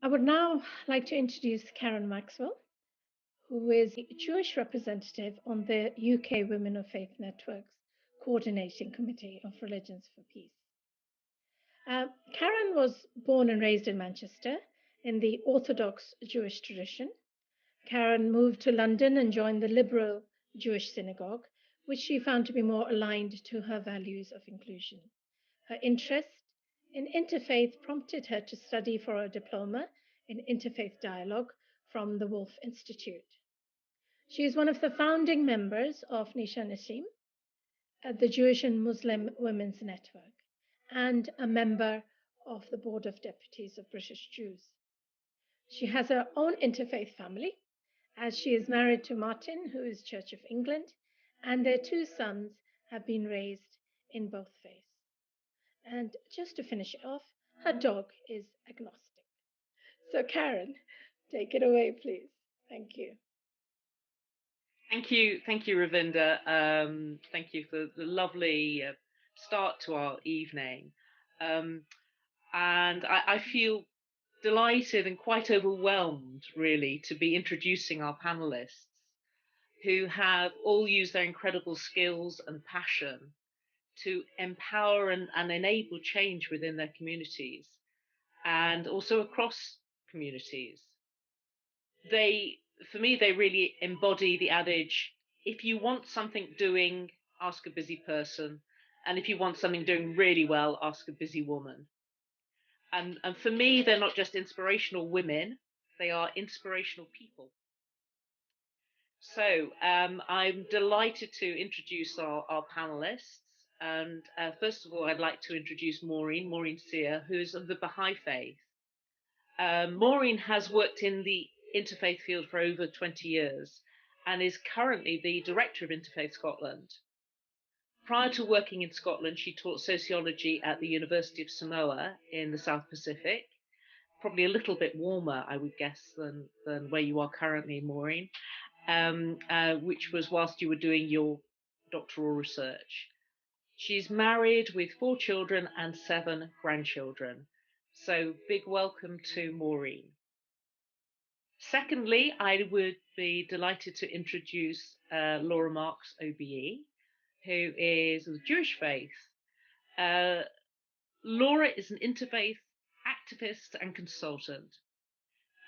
I would now like to introduce Karen Maxwell, who is the Jewish representative on the UK Women of Faith Network's Coordinating Committee of Religions for Peace. Karen was born and raised in Manchester in the Orthodox Jewish tradition. Karen moved to London and joined the liberal Jewish synagogue, which she found to be more aligned to her values of inclusion. Her interest in interfaith prompted her to study for a diploma in interfaith dialogue from the Wolf Institute. She is one of the founding members of Nisha Nasim, the Jewish and Muslim Women's Network, and a member of the Board of Deputies of British Jews. She has her own interfaith family, as she is married to Martin, who is Church of England, and their two sons have been raised in both faiths. And just to finish it off, her dog is agnostic. So Karen, take it away, please. Thank you. Thank you, Ravinda. Thank you for the lovely start to our evening. And I feel delighted and quite overwhelmed, really, to be introducing our panelists who have all used their incredible skills and passion to empower and enable change within their communities and also across communities. For me, they really embody the adage, if you want something doing, ask a busy person. And if you want something doing really well, ask a busy woman. And for me, they're not just inspirational women, they are inspirational people. So I'm delighted to introduce our panelists. And first of all, I'd like to introduce Maureen Sier, who is of the Baha'i faith. Maureen has worked in the interfaith field for over 20 years and is currently the director of Interfaith Scotland. Prior to working in Scotland, she taught sociology at the University of Samoa in the South Pacific, probably a little bit warmer, I would guess, than where you are currently, Maureen, which was whilst you were doing your doctoral research. She's married with 4 children and 7 grandchildren. So big welcome to Maureen. Secondly, I would be delighted to introduce Laura Marks, OBE, who is of the Jewish faith. Laura is an interfaith activist and consultant.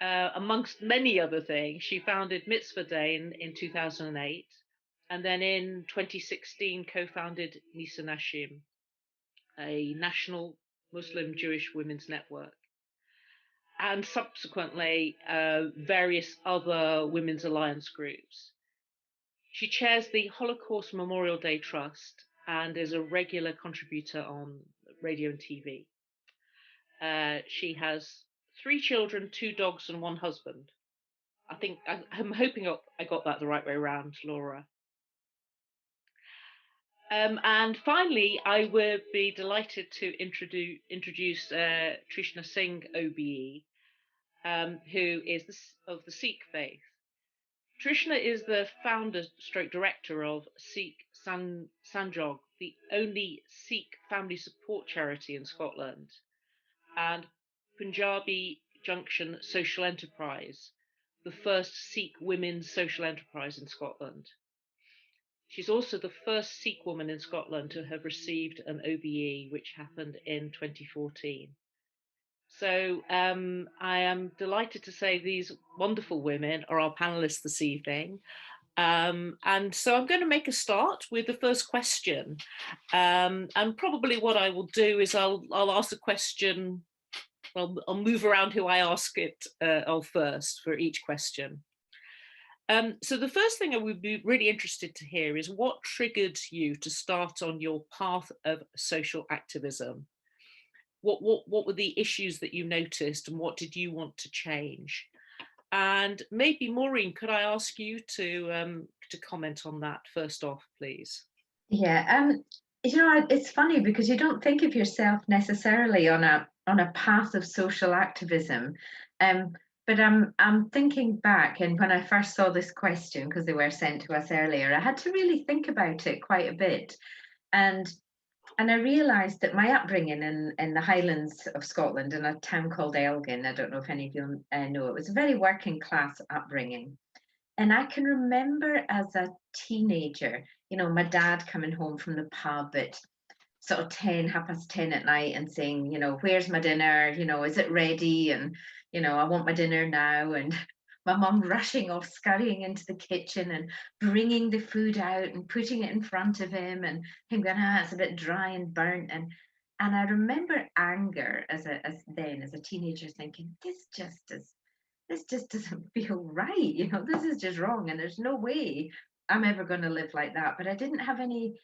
Amongst many other things, she founded Mitzvah Day in 2008, and then in 2016 co-founded Nisa Nashim, a national Muslim Jewish women's network, and subsequently various other women's alliance groups. She chairs the Holocaust Memorial Day Trust and is a regular contributor on radio and TV. She has 3 children, 2 dogs, and 1 husband. I'm hoping I got that the right way around, Laura. And finally, I would be delighted to introduce Trishna Singh, OBE, who is of the Sikh faith. Trishna is the founder / director of Sikh Sanjog, the only Sikh family support charity in Scotland, and Punjabi Junction social enterprise, the first Sikh women's social enterprise in Scotland. She's also the first Sikh woman in Scotland to have received an OBE, which happened in 2014. So I am delighted to say these wonderful women are our panelists this evening. And so I'm going to make a start with the first question. And probably what I will do is I'll ask the question, well, I'll move around who I ask it first for each question. So the first thing I would be really interested to hear is what triggered you to start on your path of social activism? What were the issues that you noticed and what did you want to change? And maybe Maureen, could I ask you to comment on that first off, please? Yeah, it's funny because you don't think of yourself necessarily on a path of social activism, but I'm thinking back, and when I first saw this question, because they were sent to us earlier, I had to really think about it quite a bit. And And I realised that my upbringing in the Highlands of Scotland, in a town called Elgin, I don't know if any of you know, it was a very working class upbringing. And I can remember as a teenager, my dad coming home from the pub at sort of 10, 10:30 at night and saying, where's my dinner? Is it ready? And, I want my dinner now. And my mum rushing off, scurrying into the kitchen and bringing the food out and putting it in front of him, and him going, it's a bit dry and burnt. And I remember anger as a teenager, thinking, this just doesn't feel right. This is just wrong, and there's no way I'm ever going to live like that. But I didn't have any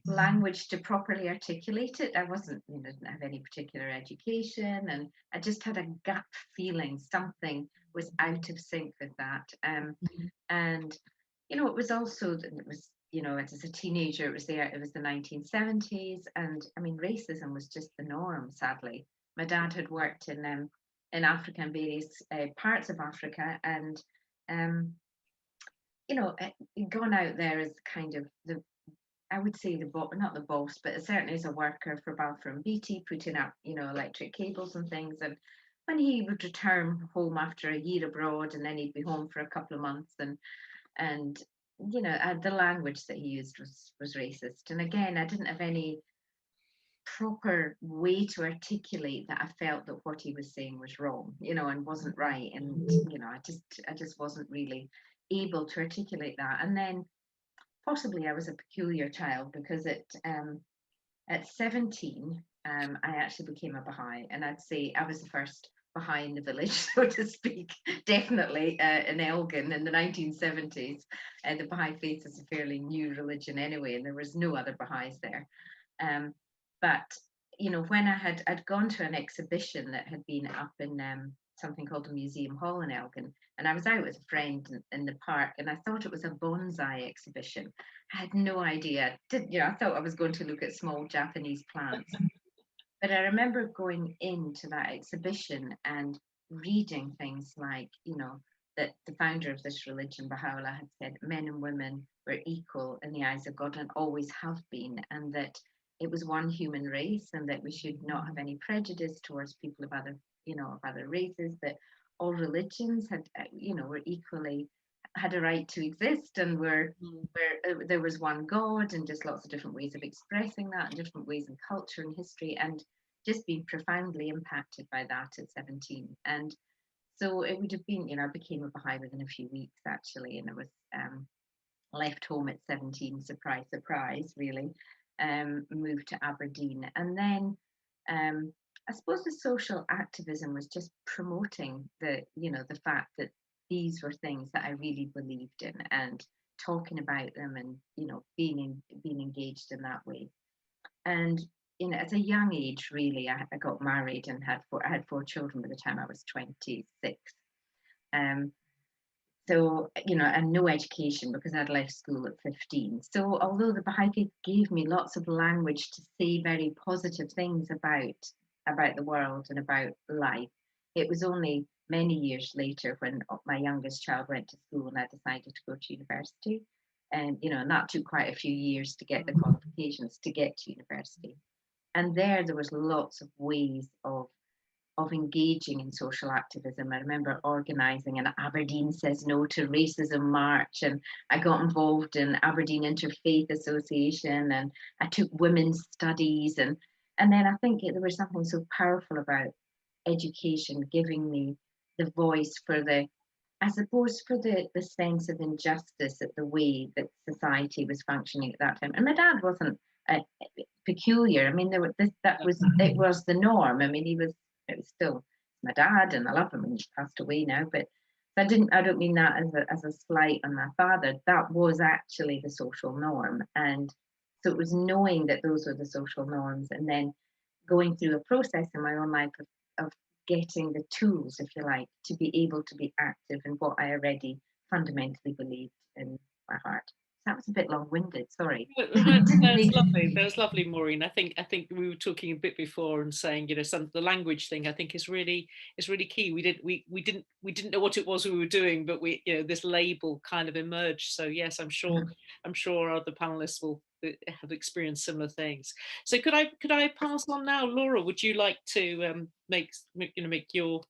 language to properly articulate it. I didn't have any particular education, and I just had a gut feeling something was out of sync with that. And it was also, as a teenager, it was the 1970s, and I mean, racism was just the norm. Sadly, my dad had worked in Africa, in various parts of Africa, and gone out there as kind of I would say not the boss, but certainly as a worker for Balfour and Beatty, putting up, electric cables and things. And when he would return home after a year abroad, and then he'd be home for a couple of months, and the language that he used was racist. And again, I didn't have any proper way to articulate that I felt that what he was saying was wrong, and wasn't right. And I just wasn't really able to articulate that. And then possibly I was a peculiar child, because at 17, I actually became a Baha'i, and I'd say I was the first Baha'i in the village, so to speak. Definitely in Elgin in the 1970s. The Baha'i faith is a fairly new religion anyway, and there was no other Baha'is there. But when I'd gone to an exhibition that had been up in something called the Museum Hall in Elgin, and I was out with a friend in the park, and I thought it was a bonsai exhibition. I had no idea. I thought I was going to look at small Japanese plants. But I remember going into that exhibition and reading things like, that the founder of this religion, Baha'u'llah, had said men and women were equal in the eyes of God and always have been, and that it was one human race, and that we should not have any prejudice towards people of other races, that all religions were equally, had a right to exist, and where there was one God, and just lots of different ways of expressing that, and different ways in culture and history, and just being profoundly impacted by that at 17. And so it would have been, I became a Baha'i within a few weeks, actually, and I was left home at 17, surprise, surprise, really, moved to Aberdeen. And then I suppose the social activism was just promoting the fact that these were things that I really believed in, and talking about them, and being engaged in that way. And at a young age, really, I got married and I had 4 children by the time I was 26. So, and no education, because I'd left school at 15. So although the Baha'i faith gave me lots of language to say very positive things about the world and about life, it was only many years later, when my youngest child went to school, and I decided to go to university. And, and that took quite a few years to get the qualifications to get to university. And there was lots of ways of engaging in social activism. I remember organising an Aberdeen Says No to Racism march, and I got involved in Aberdeen Interfaith Association, and I took women's studies, and then I think there was something so powerful about education giving me the voice for the sense of injustice at the way that society was functioning at that time. And my dad wasn't peculiar. I mean, it was the norm. I mean, it was still my dad, and I love him, and he's passed away now. But I don't mean that as a slight on my father. That was actually the social norm, and so it was knowing that those were the social norms, and then going through a process in my own life of getting the tools, if you like, to be able to be active in what I already fundamentally believed in my heart. That was a bit long-winded, sorry. No, it's lovely. That was lovely, Maureen. I think we were talking a bit before and saying, you know, the language thing I think is really key. We didn't know what it was we were doing, but we, you know, this label kind of emerged. So yes, I'm sure other panelists will have experienced similar things. So could I pass on now, Laura? Would you like to make your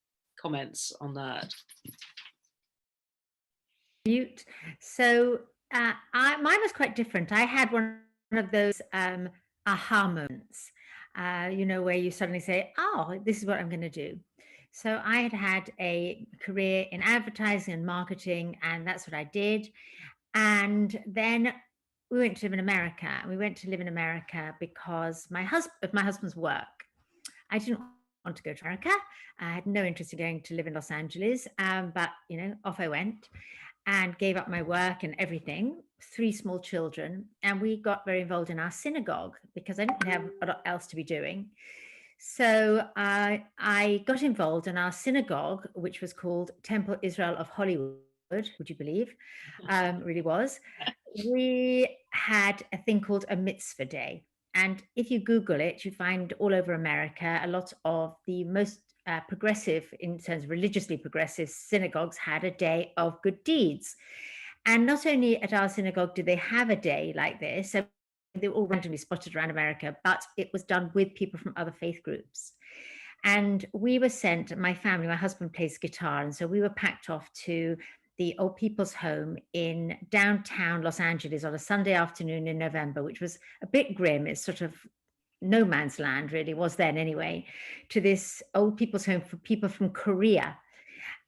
comments on that? Mute. So mine was quite different. I had one of those aha moments, you know, where you suddenly say, oh, this is what I'm going to do. So I had a career in advertising and marketing, and that's what I did. And then we went to live in America. We went to live in America because my husband's work. I didn't want to go to America. I had no interest in going to live in Los Angeles, but, you know, off I went. And gave up my work and everything, 3 small children. And we got very involved in our synagogue because I didn't have a lot else to be doing. So I got involved in our synagogue, which was called Temple Israel of Hollywood, would you believe? Really was. We had a thing called a Mitzvah Day. And if you Google it, you find all over America, a lot of the most progressive, in terms of religiously progressive synagogues, had a day of good deeds. And not only at our synagogue did they have a day like this, so they were all randomly spotted around America, but it was done with people from other faith groups. And we were sent, my family, my husband plays guitar, and so we were packed off to the old people's home in downtown Los Angeles on a Sunday afternoon in November, which was a bit grim. It's sort of no man's land, really, was then anyway, to this old people's home for people from Korea,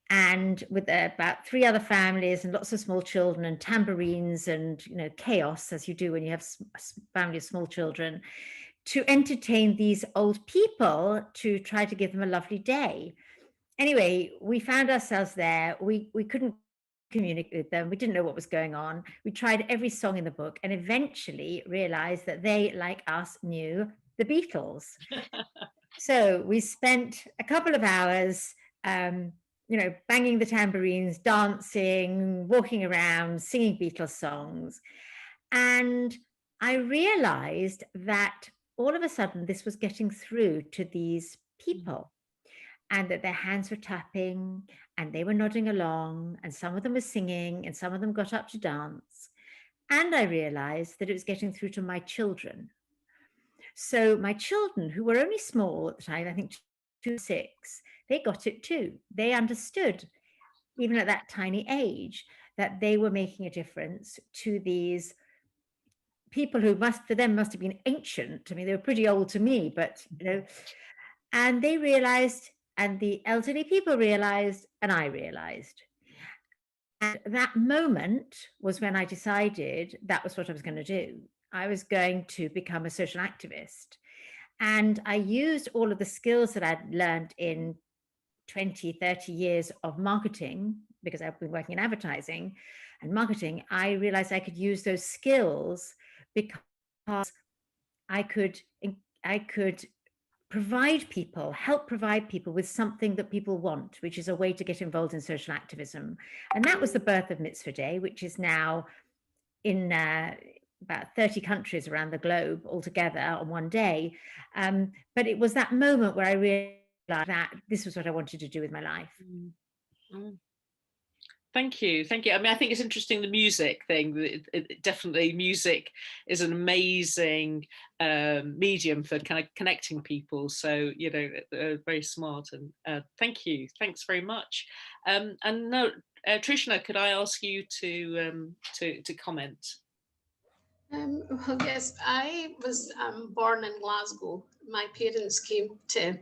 and with about 3 other families and lots of small children and tambourines and, you know, chaos, as you do when you have a family of small children, to entertain these old people, to try to give them a lovely day. Anyway, we found ourselves there. We couldn't communicate with them. We didn't know what was going on. We tried every song in the book and eventually realized that they, like us, knew the Beatles. So we spent a couple of hours, you know, banging the tambourines, dancing, walking around, singing Beatles songs. And I realized that all of a sudden this was getting through to these people, and that their hands were tapping and they were nodding along, and some of them were singing and some of them got up to dance. And I realized that it was getting through to my children. So my children, who were only small at the time, I think 2, 6, they got it too. They understood, even at that tiny age, that they were making a difference to these people who for them must have been ancient. I mean, they were pretty old to me, but, you know, and they realized, and the elderly people realized, and I realized. And that moment was when I decided that was what I was going to do. I was going to become a social activist. And I used all of the skills that I'd learned in 20, 30 years of marketing, because I've been working in advertising and marketing. I realized I could use those skills because I could help provide people with something that people want, which is a way to get involved in social activism. And that was the birth of Mitzvah Day, which is now in about 30 countries around the globe altogether on one day. But it was that moment where I realized that this was what I wanted to do with my life. Thank you. I mean, I think it's interesting, the music thing. Definitely, music is an amazing medium for kind of connecting people. So, you know, very smart. And thank you. Thanks very much. And now, Trishna, could I ask you to comment? Well, yes, I was born in Glasgow. My parents came to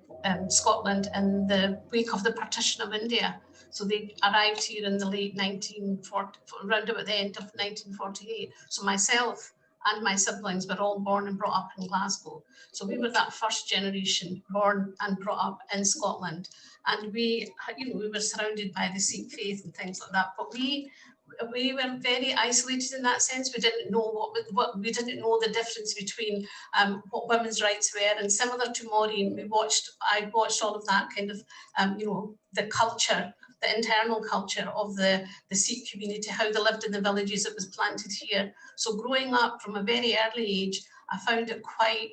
Scotland in the week of the partition of India. So they arrived here in the late 1940, around about the end of 1948. So myself and my siblings were all born and brought up in Glasgow. So we were that first generation born and brought up in Scotland. And we, you know, we were surrounded by the Sikh faith and things like that. But we were very isolated in that sense. We didn't know we didn't know the difference between what women's rights were. And similar to Maureen, I watched all of that kind of, you know, the culture the internal culture of the Sikh community, how they lived in the villages that was planted here. So growing up from a very early age, I found it quite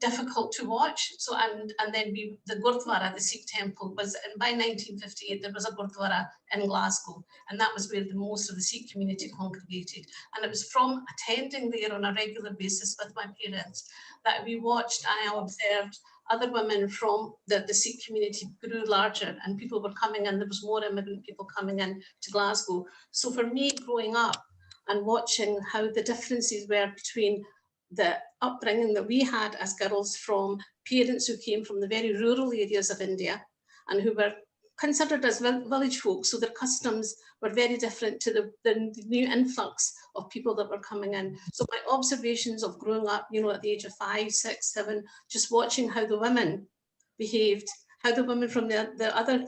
difficult to watch. So and then the Gurdwara, the Sikh temple, was, and by 1958 there was a Gurdwara in Glasgow, and that was where the most of the Sikh community congregated. And it was from attending there on a regular basis with my parents that we watched and I observed other women from the Sikh community grew larger, and people were coming in. There was more immigrant people coming in to Glasgow. So for me, growing up and watching how the differences were between the upbringing that we had as girls from parents who came from the very rural areas of India and who were considered as village folk, so their customs were very different to the new influx of people that were coming in. So my observations of growing up, you know, at the age of 5, 6, 7, just watching how the women behaved, how the women from the other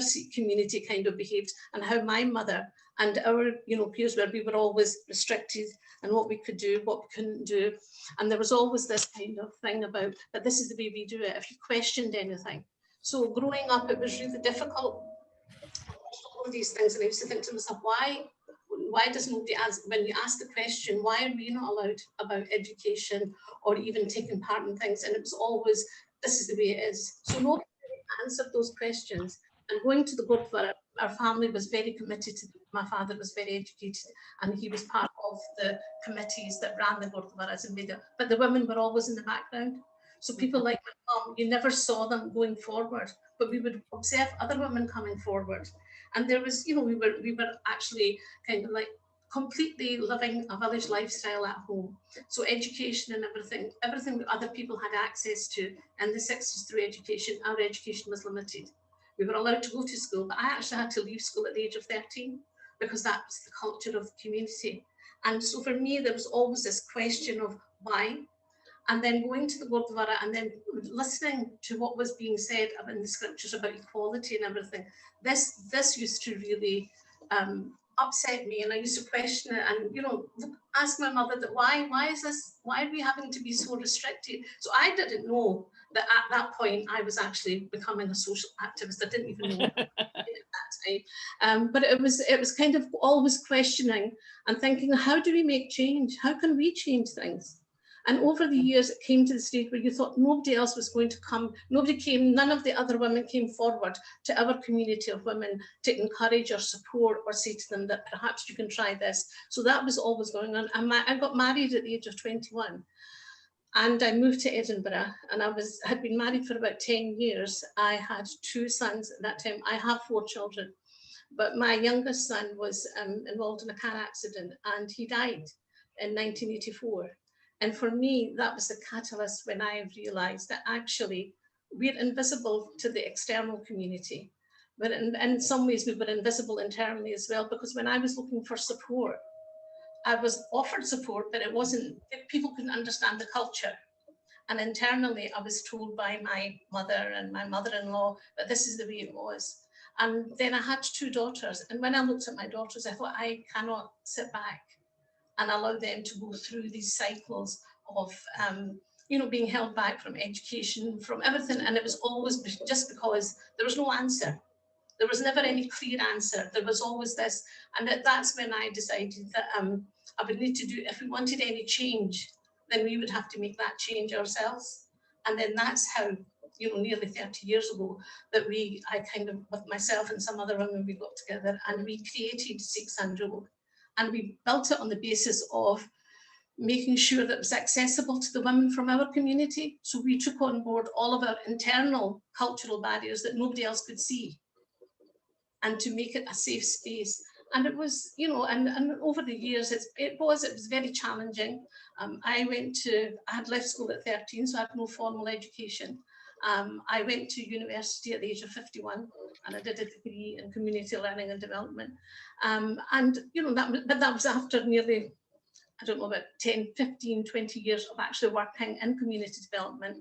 Sikh community kind of behaved, and how my mother and our, you know, peers we were always restricted and what we could do, what we couldn't do. And there was always this kind of thing about, but this is the way we do it, if you questioned anything. So growing up, it was really difficult, all of these things. And I used to think to myself, why does nobody ask, when you ask the question, why are we not allowed about education or even taking part in things? And it was always, this is the way it is. So nobody answered those questions. And going to the Gurdwara, our family was very committed to, my father was very educated and he was part of the committees that ran the Gurdwaras in India, but the women were always in the background. So people like my mum, you never saw them going forward, but we would observe other women coming forward. And there was, you know, we were actually kind of like completely living a village lifestyle at home. So education and everything that other people had access to in the 60s through education, our education was limited. We were allowed to go to school, but I actually had to leave school at the age of 13 because that was the culture of the community. And so for me, there was always this question of why. And then going to the Gurdwara and then listening to what was being said in the scriptures about equality and everything, this used to really upset me, and I used to question it and, you know, ask my mother that why is this, why are we having to be so restricted? So I didn't know that at that point I was actually becoming a social activist. I didn't even know at that time. But it was kind of always questioning and thinking, how do we make change? How can we change things? And over the years, it came to the stage where you thought nobody else was going to come. Nobody came, none of the other women came forward to our community of women to encourage or support or say to them that perhaps you can try this. So that was always going on. And I got married at the age of 21. And I moved to Edinburgh, and I had been married for about 10 years. I had 2 sons at that time. I have 4 children, but my youngest son was involved in a car accident and he died in 1984. And for me, that was the catalyst when I realized that actually we're invisible to the external community, but in some ways we were invisible internally as well, because when I was looking for support, I was offered support, but it wasn't, people couldn't understand the culture. And internally, I was told by my mother and my mother-in-law that this is the way it was. And then I had 2 daughters. And when I looked at my daughters, I thought, I cannot sit back and allow them to go through these cycles of, you know, being held back from education, from everything. And it was always just because there was no answer. There was never any clear answer. There was always this. And that's when I decided that I would need to do, if we wanted any change, then we would have to make that change ourselves. And then that's how, you know, nearly 30 years ago, that I kind of, with myself and some other women, we got together and we created Sikh Sanjog. And we built it on the basis of making sure that it was accessible to the women from our community. So we took on board all of our internal cultural barriers that nobody else could see, and to make it a safe space. And it was, you know, and over the years, it was very challenging. I had left school at 13, so I had no formal education. I went to university at the age of 51, and I did a degree in community learning and development. And, you know, that was after nearly, I don't know, about 10, 15, 20 years of actually working in community development.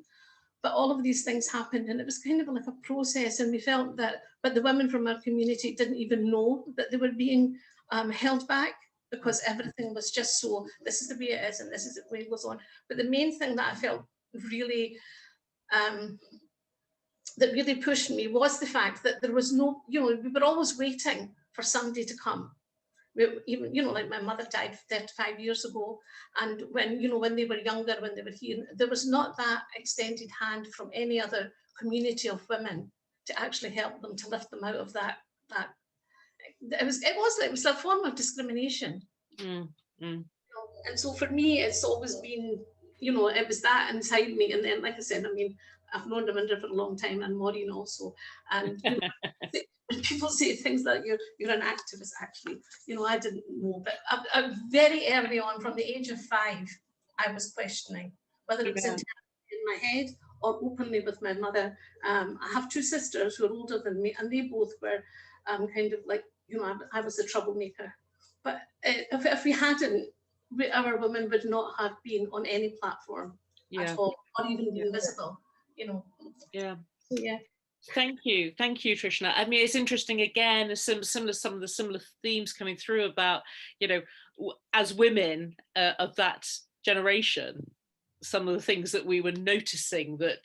But all of these things happened, and it was kind of like a process, and we felt that, but the women from our community didn't even know that they were being held back, because everything was just so, this is the way it is, and this is the way it goes on. But the main thing that I felt really that really pushed me was the fact that there was no, we were always waiting for somebody to come. Even, like my mother died 35 years ago, and when they were younger, when they were here, there was not that extended hand from any other community of women to actually help them, to lift them out of that it was a form of discrimination. And so for me, it's always been, it was that inside me. And then, like I said, I mean, I've known Raminda for a long time, and Maureen also, and when people say things like you're an activist, actually, I didn't know, but I very early on, from the age of 5, I was questioning whether it was in my head or openly with my mother. I have 2 sisters who are older than me, and they both were kind of like, I was a troublemaker. But if we hadn't, our women would not have been on any platform at all, or even been visible, Yeah. So, yeah. Thank you, Trishna. I mean, it's interesting again. Some of the similar themes coming through about, as women of that generation, some of the things that we were noticing that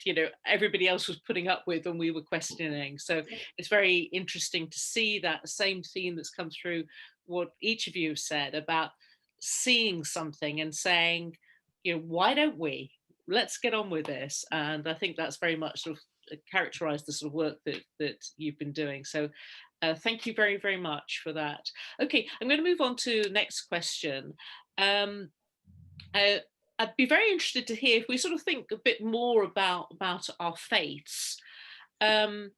everybody else was putting up with and we were questioning. So it's very interesting to see that same theme that's come through what each of you have said about seeing something and saying, why don't we? Let's get on with this. And I think that's very much sort of characterize the sort of work that you've been doing. So thank you very, very much for that. Okay, I'm going to move on to the next question. I'd be very interested to hear if we sort of think a bit more about our faiths. And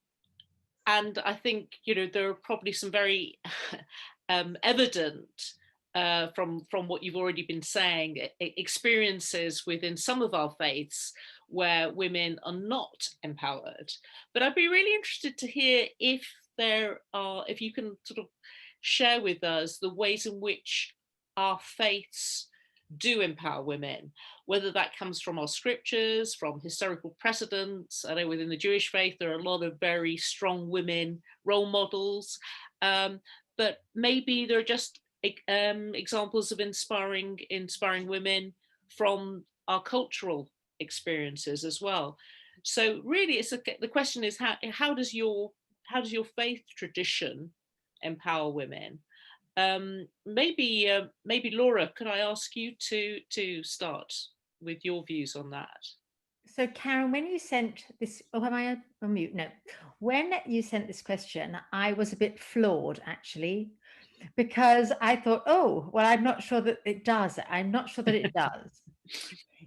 I think, there are probably some very evident from what you've already been saying, experiences within some of our faiths where women are not empowered. But I'd be really interested to hear if you can sort of share with us the ways in which our faiths do empower women, whether that comes from our scriptures, from historical precedents. I know within the Jewish faith there are a lot of very strong women role models, but maybe there are just examples of inspiring women from our cultural experiences as well. So really, the question is how does your faith tradition empower women? Maybe Laura, could I ask you to start with your views on that? So Karen, when you sent this, am I on mute? No. When you sent this question, I was a bit floored actually, because I thought, oh, well, I'm not sure that it does. I'm not sure that it does.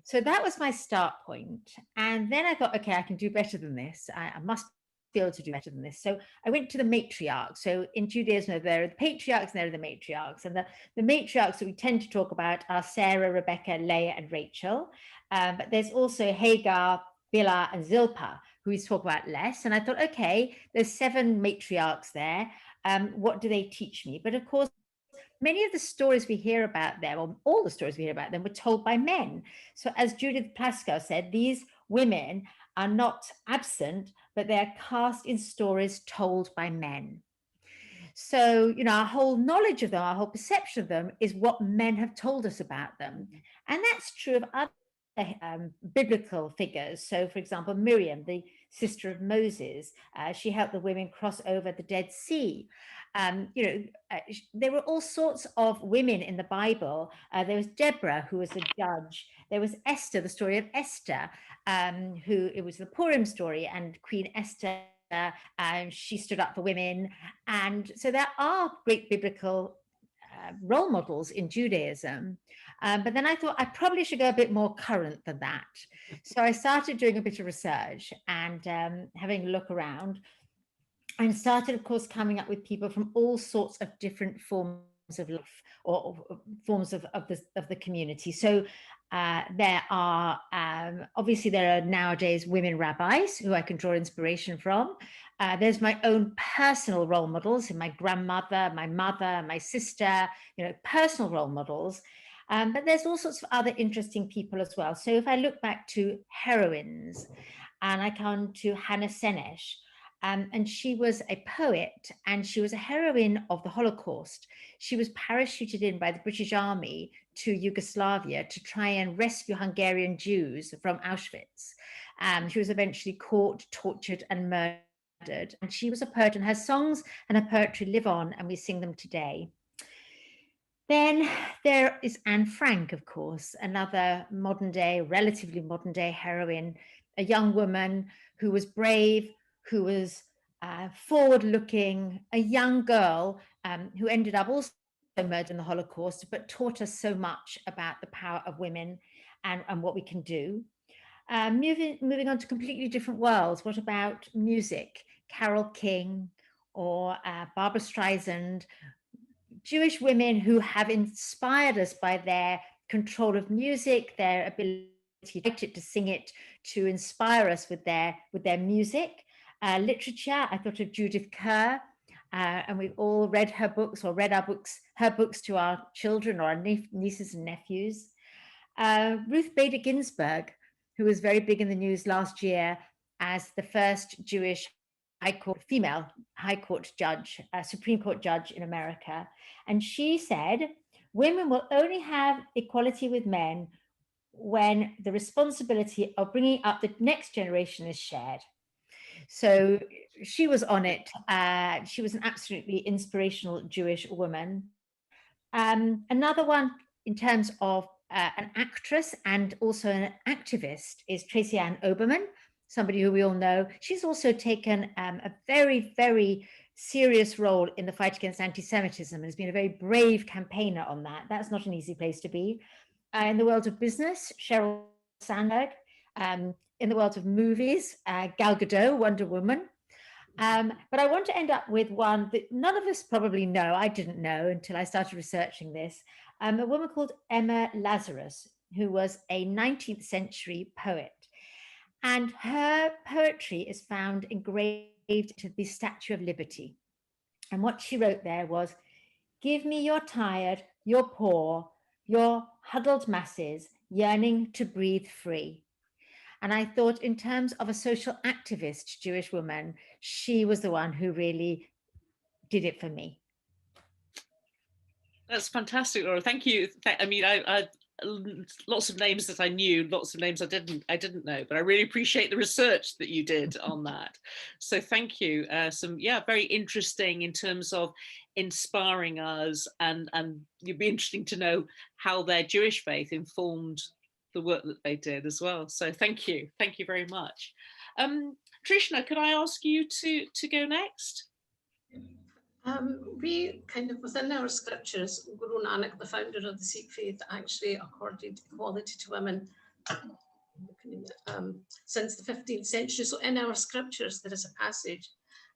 So that was my start point. And then I thought, okay, I can do better than this. I must be able to do better than this. So I went to the matriarchs. So in Judaism, there are the patriarchs and there are the matriarchs. And the matriarchs that we tend to talk about are Sarah, Rebecca, Leah, and Rachel. But there's also Hagar, Bilhah, and Zilpah, who we talk about less. And I thought, okay, there's 7 matriarchs there. What do they teach me? But of course, many of the stories we hear about them, or all the stories we hear about them, were told by men. So as Judith Plaskow said, these women are not absent, but they're cast in stories told by men. So, our whole knowledge of them, our whole perception of them is what men have told us about them. And that's true of other biblical figures. So, for example, Miriam, the sister of Moses, she helped the women cross over the Dead Sea. There were all sorts of women in the Bible. There was Deborah, who was a judge. There was Esther, the story of Esther, it was the Purim story, and Queen Esther, she stood up for women. And so there are great biblical role models in Judaism. But then I thought I probably should go a bit more current than that. So I started doing a bit of research and having a look around, and started, of course, coming up with people from all sorts of different forms of life or forms of the community. So there are obviously there are nowadays women rabbis who I can draw inspiration from. There's my own personal role models, my grandmother, my mother, my sister, personal role models. But there's all sorts of other interesting people as well. So if I look back to heroines, and I come to Hannah Senesh, and she was a poet, and she was a heroine of the Holocaust. She was parachuted in by the British Army to Yugoslavia to try and rescue Hungarian Jews from Auschwitz. She was eventually caught, tortured, and murdered. And she was a poet, and her songs and her poetry live on, and we sing them today. Then there is Anne Frank, of course, another modern day, relatively modern day heroine, a young woman who was brave, who was forward looking, a young girl who ended up also murdered in the Holocaust, but taught us so much about the power of women and what we can do. Moving on to completely different worlds. What about music? Carole King or Barbra Streisand, Jewish women who have inspired us by their control of music, their ability to write it, to sing it, to inspire us with their music. Literature, I thought of Judith Kerr, and we've all read her books or read her books to our children or our nieces and nephews. Ruth Bader Ginsburg, who was very big in the news last year as the first Jewish female High Court judge, Supreme Court judge in America. And she said, women will only have equality with men when the responsibility of bringing up the next generation is shared. So she was on it. She was an absolutely inspirational Jewish woman. Another one in terms of an actress and also an activist is Tracy Ann Oberman, somebody who we all know. She's also taken a very, very serious role in the fight against anti-Semitism and has been a very brave campaigner on that. That's not an easy place to be. In the world of business, Sheryl Sandberg. In the world of movies, Gal Gadot, Wonder Woman. But I want to end up with one that none of us probably know. I didn't know until I started researching this. A woman called Emma Lazarus, who was a 19th century poet. And her poetry is found engraved to the Statue of Liberty. And what she wrote there was, "Give me your tired, your poor, your huddled masses yearning to breathe free." And I thought, in terms of a social activist Jewish woman, she was the one who really did it for me. That's fantastic, Laura. Thank you. I mean, I lots of names that I knew, lots of names I didn't know, but I really appreciate the research that you did on that. So thank you. Very interesting in terms of inspiring us, and it'd be interesting to know how their Jewish faith informed the work that they did as well. So thank you very much. Trishna, could I ask you to go next? We kind of, within our scriptures, Guru Nanak, the founder of the Sikh faith, actually accorded equality to women since the 15th century. So in our scriptures, there is a passage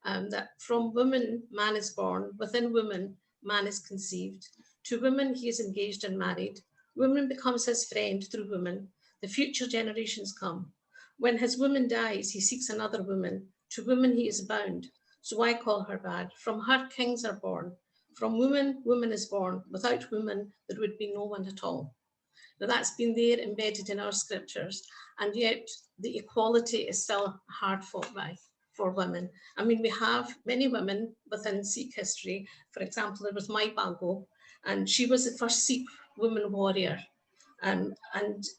that from woman, man is born, within woman, man is conceived. To women, he is engaged and married. Woman becomes his friend through woman. The future generations come. When his woman dies, he seeks another woman. To woman, he is bound. So I call her bad. From her, kings are born. From woman, woman is born. Without woman, there would be no one at all. Now that's been there embedded in our scriptures, and yet the equality is still hard fought by for women. I mean, we have many women within Sikh history. For example, there was Mai Bhago, and she was the first Sikh woman warrior. And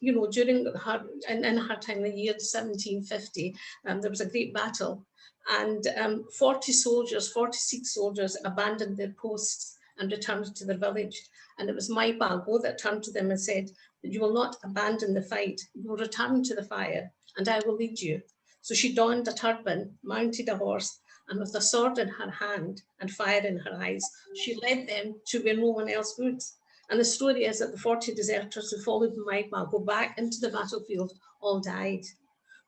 you know, during her, in her time, in the year 1750, there was a great battle. And 40 Sikh soldiers abandoned their posts and returned to their village. And it was Mai Bhago that turned to them and said, "You will not abandon the fight. You will return to the fire, and I will lead you." So she donned a turban, mounted a horse, and with a sword in her hand and fire in her eyes, she led them to where no one else would. And the story is that the 40 deserters who followed Mai Bhago back into the battlefield all died.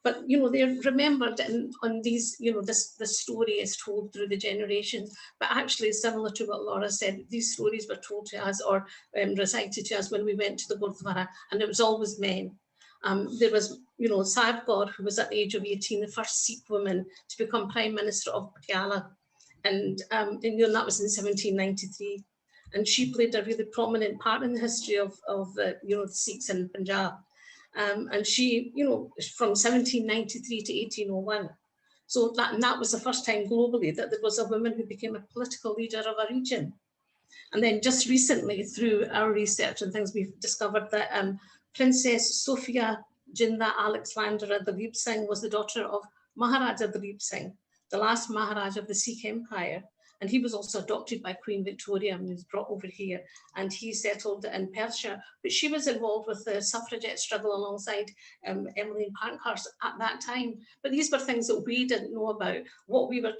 But, you know, they're remembered on these, you know, this story is told through the generations, but actually similar to what Laura said, these stories were told to us or recited to us when we went to the Gurdwara, and it was always men. There was, you know, Sier, who was at the age of 18, the first Sikh woman to become Prime Minister of Patiala, and you know, that was in 1793. And she played a really prominent part in the history of you know, the Sikhs in Punjab. And she, you know, from 1793 to 1801. So that was the first time globally that there was a woman who became a political leader of a region. And then just recently, through our research and things, we've discovered that Princess Sofia Jinda Alexandra Dalip Singh was the daughter of Maharaja Dalip Singh, the last Maharaja of the Sikh Empire. And he was also adopted by Queen Victoria and was brought over here, and he settled in Persia. But she was involved with the suffragette struggle alongside Emmeline Pankhurst at that time. But these were things that we didn't know about. What we were,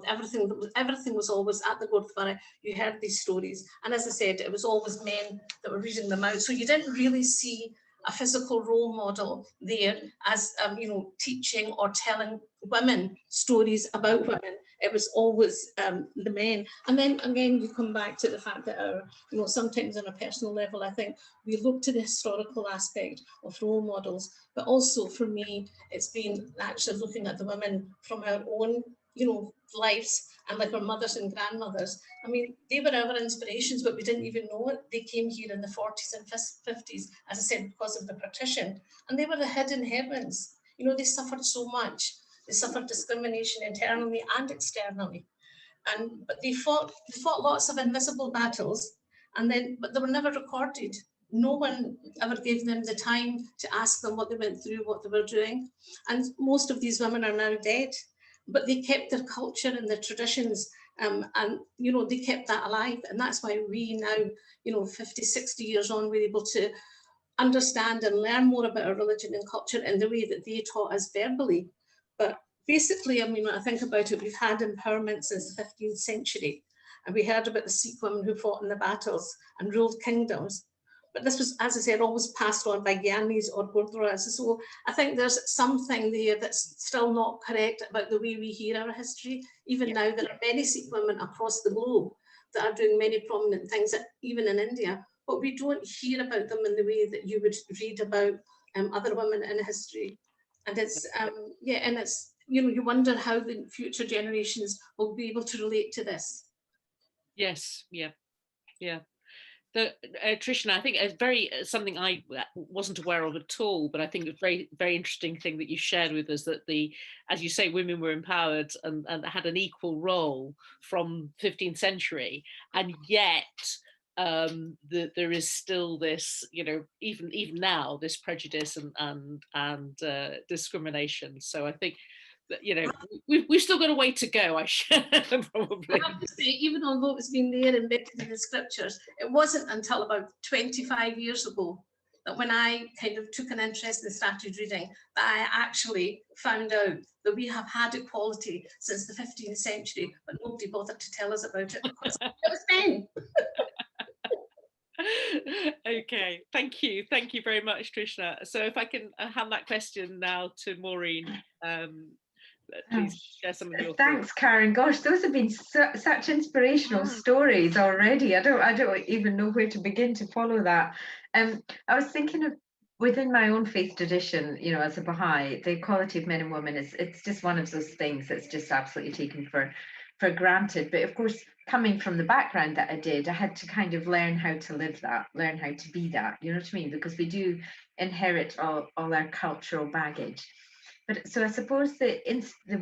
everything was always at the Gurdwara. You heard these stories. And as I said, it was always men that were reading them out. So you didn't really see a physical role model there as, teaching or telling women stories about women. It was always the men. And then again, you come back to the fact that sometimes on a personal level, I think we look to the historical aspect of role models, but also for me, it's been actually looking at the women from our own, lives, and like our mothers and grandmothers. I mean, they were our inspirations, but we didn't even know it. They came here in the 40s and 50s, as I said, because of the partition, and they were the hidden heavens. They suffered so much. They suffered discrimination internally and externally, but they fought lots of invisible battles, but they were never recorded. No one ever gave them the time to ask them what they went through, what they were doing, and most of these women are now dead. But they kept their culture and their traditions, and they kept that alive, and that's why we now, 50, 60 years on, we're able to understand and learn more about our religion and culture in the way that they taught us verbally. But basically, I mean, when I think about it, we've had empowerment since the 15th century, and we heard about the Sikh women who fought in the battles and ruled kingdoms. But this was, as I said, always passed on by Gyanis or Gurdwaras. So I think there's something there that's still not correct about the way we hear our history. Even now, there are many Sikh women across the globe that are doing many prominent things, even in India, but we don't hear about them in the way that you would read about other women in history. And it's, and it's, you wonder how the future generations will be able to relate to this. Yes, yeah. Trishna, I think it's something I wasn't aware of at all, but I think a very, very interesting thing that you shared with us, that as you say, women were empowered and had an equal role from 15th century, and yet there is still this, even now, this prejudice and discrimination. So I think that, we've still got a way to go, probably. I have to say, even although it's been there embedded in the scriptures, it wasn't until about 25 years ago that when I kind of took an interest and started reading, that I actually found out that we have had equality since the 15th century, but nobody bothered to tell us about it because it was men. Okay, thank you very much, Trishna. So if I can hand that question now to Maureen, please share some of your Thanks, thoughts. Karen. Gosh, those have been such inspirational stories already. I don't even know where to begin to follow that. I was thinking of, within my own faith tradition, as a Baha'i, the equality of men and women it's just one of those things that's just absolutely taken for granted. But of course, coming from the background that I did, I had to kind of learn how to live that, learn how to be that, you know what I mean? Because we do inherit all our cultural baggage. But so I suppose the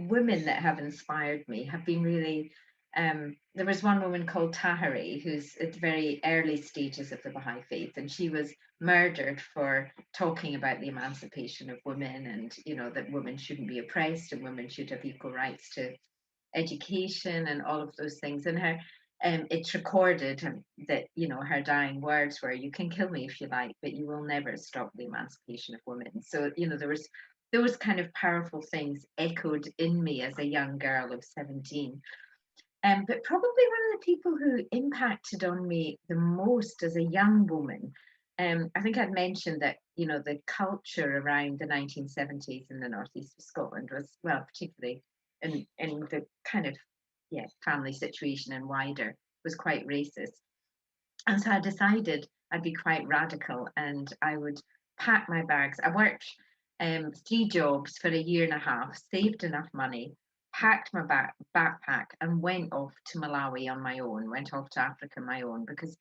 women that have inspired me have been really, there was one woman called Tahiri, who's at the very early stages of the Baha'i faith, and she was murdered for talking about the emancipation of women, and that women shouldn't be oppressed and women should have equal rights to education and all of those things. And her, it's recorded that her dying words were, "You can kill me if you like, but you will never stop the emancipation of women." So there was those kind of powerful things echoed in me as a young girl of 17. But probably one of the people who impacted on me the most as a young woman, I think I'd mentioned that, the culture around the 1970s in the northeast of Scotland was, well, particularly in the kind of, family situation and wider, was quite racist. And so I decided I'd be quite radical and I would pack my bags. I worked 3 jobs for a year and a half, saved enough money, packed my backpack and went off to Malawi on my own, went off to Africa on my own, because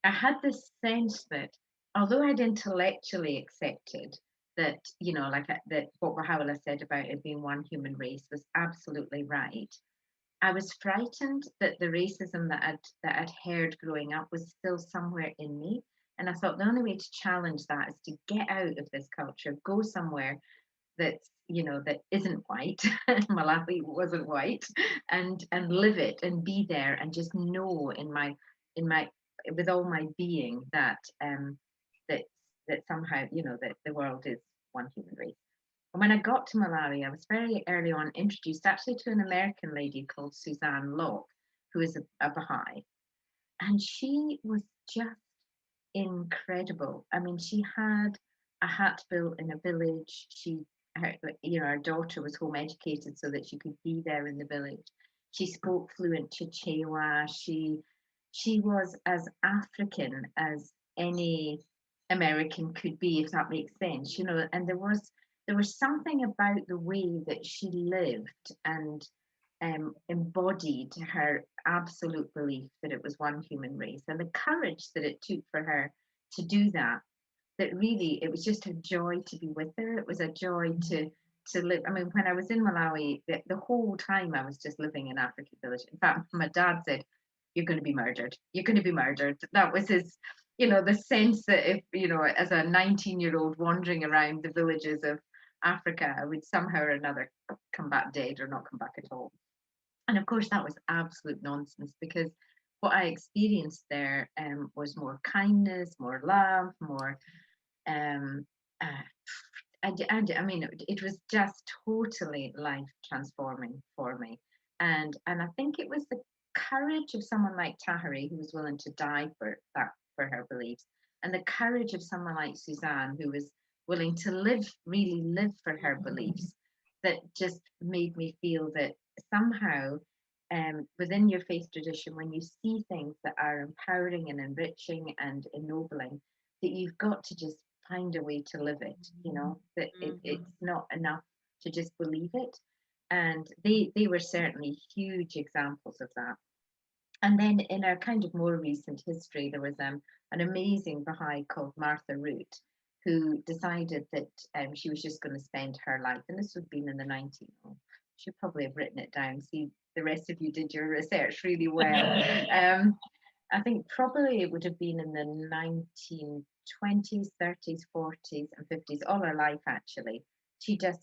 I had this sense that although I'd intellectually accepted that, that what Baha'u'llah said about it being one human race was absolutely right, I was frightened that the racism that I'd heard growing up was still somewhere in me, And I thought the only way to challenge that is to get out of this culture, go somewhere that's, you know, that isn't white. Malawi wasn't white, and live it and be there and just know in my with all my being that that that somehow, you know, that the world is one human race. And when I got to Malawi, I was very early on introduced actually to an American lady called Suzanne Locke, who is a Baha'i, and she was just incredible. I mean, she had a hat built in a village. Her daughter was home educated so that she could be there in the village. She spoke fluent Chichewa. She was as African as any American could be, if that makes sense, you know. And there was something about the way that she lived and embodied her absolute belief that it was one human race, and the courage that it took for her to do that. That really, it was just a joy to be with her. It was a joy to live. I mean, when I was in Malawi, the whole time I was just living in African village. In fact, my dad said, "You're going to be murdered. You're going to be murdered." That was his, you know, the sense that if, you know, as a 19-year-old wandering around the villages of Africa, I would somehow or another come back dead or not come back at all. And of course, that was absolute nonsense, because what I experienced there was more kindness, more love, more. Uh, I mean, it was just totally life transforming for me. And I think it was the courage of someone like Tahari, who was willing to die for her beliefs, and the courage of someone like Suzanne, who was willing to really live for her beliefs, that just made me feel that somehow within your faith tradition, when you see things that are empowering and enriching and ennobling, that you've got to just find a way to live it, you know, that it's not enough to just believe it. And they were certainly huge examples of that. And then in our kind of more recent history, there was an amazing Baha'i called Martha Root, who decided that she was just going to spend her life, and this would have been in the 19th. Should probably have written it down. See, the rest of you did your research really well. I think probably it would have been in the 1920s, 30s, 40s, and 50s, all her life actually. She just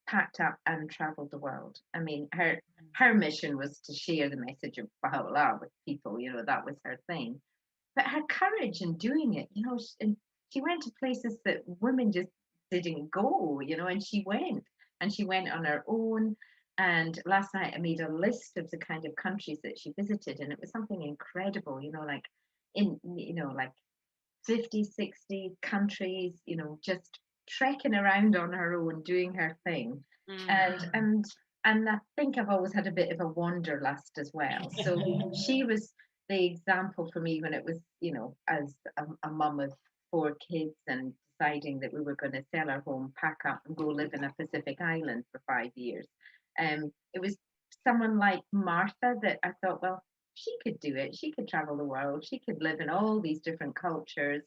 packed up and traveled the world. I mean, her mission was to share the message of Baha'u'llah with people, you know, that was her thing. But her courage in doing it, you know, she went to places that women just didn't go, you know, and she went on her own. And last night I made a list of the kind of countries that she visited, and it was something incredible, you know, like like 50, 60 countries, you know, just trekking around on her own, doing her thing. And I think I've always had a bit of a wanderlust as well. So she was the example for me when it was, you know, as a mum of 4 kids and deciding that we were going to sell our home, pack up and go live in a Pacific island for 5 years. It was someone like Martha that I thought, well, she could do it. She could travel the world. She could live in all these different cultures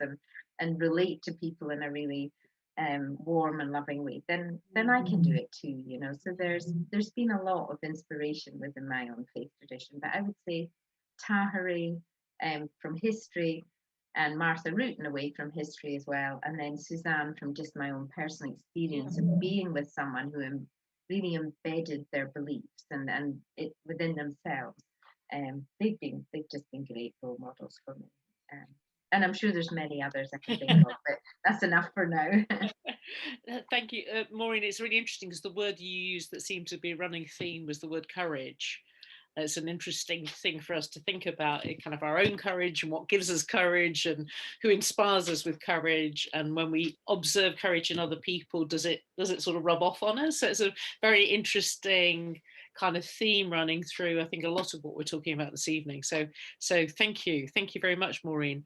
and relate to people in a really warm and loving way. Then I can do it too, you know. So there's been a lot of inspiration within my own faith tradition. But I would say Tahari from history, and Martha Root in a way from history as well, and then Suzanne from just my own personal experience of being with someone who really embedded their beliefs and it within themselves. They've just been great role models for me. And I'm sure there's many others I can think of, but that's enough for now. Thank you, Maureen. It's really interesting because the word you used that seemed to be a running theme was the word courage. It's an interesting thing for us to think about, kind of our own courage and what gives us courage and who inspires us with courage. And when we observe courage in other people, does it sort of rub off on us? So it's a very interesting kind of theme running through, I think, a lot of what we're talking about this evening. So thank you very much, Maureen.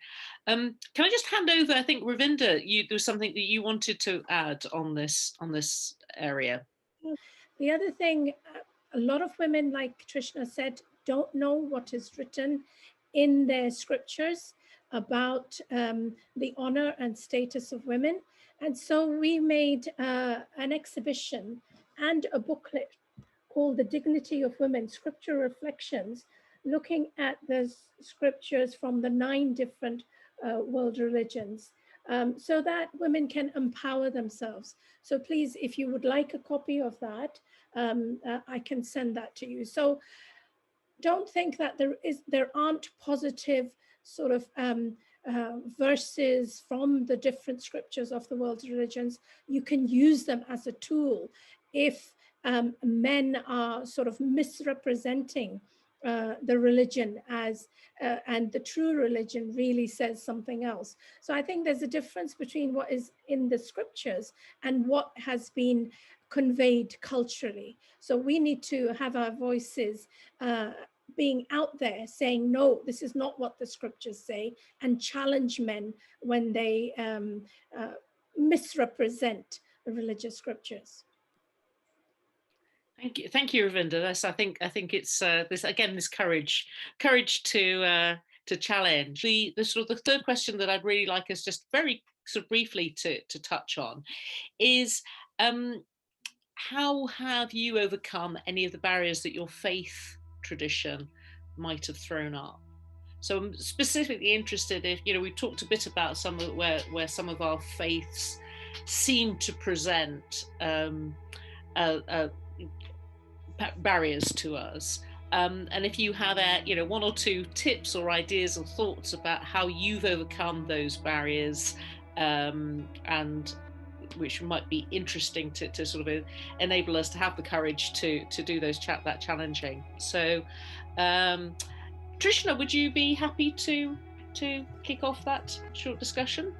Can I just hand over? I think Ravinda, there was something that you wanted to add on this area. The other thing, a lot of women, like Trishna said, don't know what is written in their scriptures about the honor and status of women. And so we made an exhibition and a booklet called The Dignity of Women, Scripture Reflections, looking at the scriptures from the 9 different world religions, so that women can empower themselves. So please, if you would like a copy of that, I can send that to you. So don't think that there aren't positive sort of verses from the different scriptures of the world's religions. You can use them as a tool if men are sort of misrepresenting the religion as and the true religion really says something else. So I think there's a difference between what is in the scriptures and what has been conveyed culturally. So we need to have our voices being out there saying, no, this is not what the scriptures say, and challenge men when they misrepresent the religious scriptures. Thank you, Ravinda. I think it's this courage to challenge. The sort of the third question that I'd really like us just very sort of briefly to touch on is, how have you overcome any of the barriers that your faith tradition might have thrown up? So I'm specifically interested if, we talked a bit about some of where some of our faiths seem to present barriers to us. And if you have one or two tips or ideas or thoughts about how you've overcome those barriers, and which might be interesting to sort of enable us to have the courage to do that challenging. So Trishna, would you be happy to kick off that short discussion?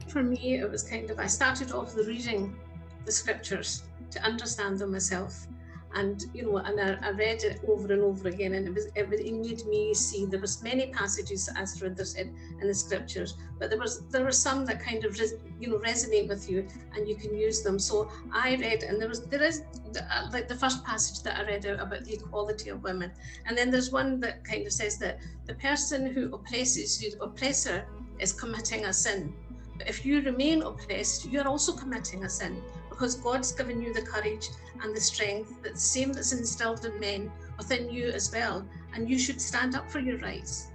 For me, it was I started off with reading the scriptures to understand them myself. And I read it over and over again, and it made me see there was many passages, as Ravinda said, in the scriptures, but there were some that kind of resonate with you, and you can use them. So I read, and there is like the first passage that I read out about the equality of women, and then there's one that kind of says that the person who oppresses you, the oppressor, is committing a sin. But if you remain oppressed, you're also committing a sin, because God's given you the courage and the strength, that the same that's instilled in men within you as well, and you should stand up for your rights.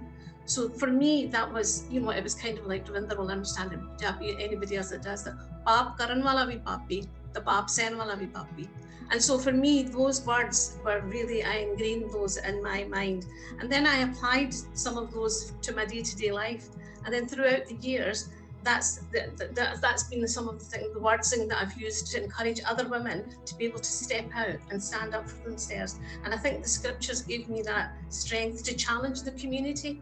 So for me, that was, it was kind of like Ravinda will understand in Punjabi, anybody else that does that, Baap karan wala bhi papi, the baap sehn wala bhi papi. And so for me, those words were really, I ingrained those in my mind. And then I applied some of those to my day-to-day life. And then throughout the years, that's been some of the wording that I've used to encourage other women to be able to step out and stand up for themselves. And I think the scriptures gave me that strength to challenge the community.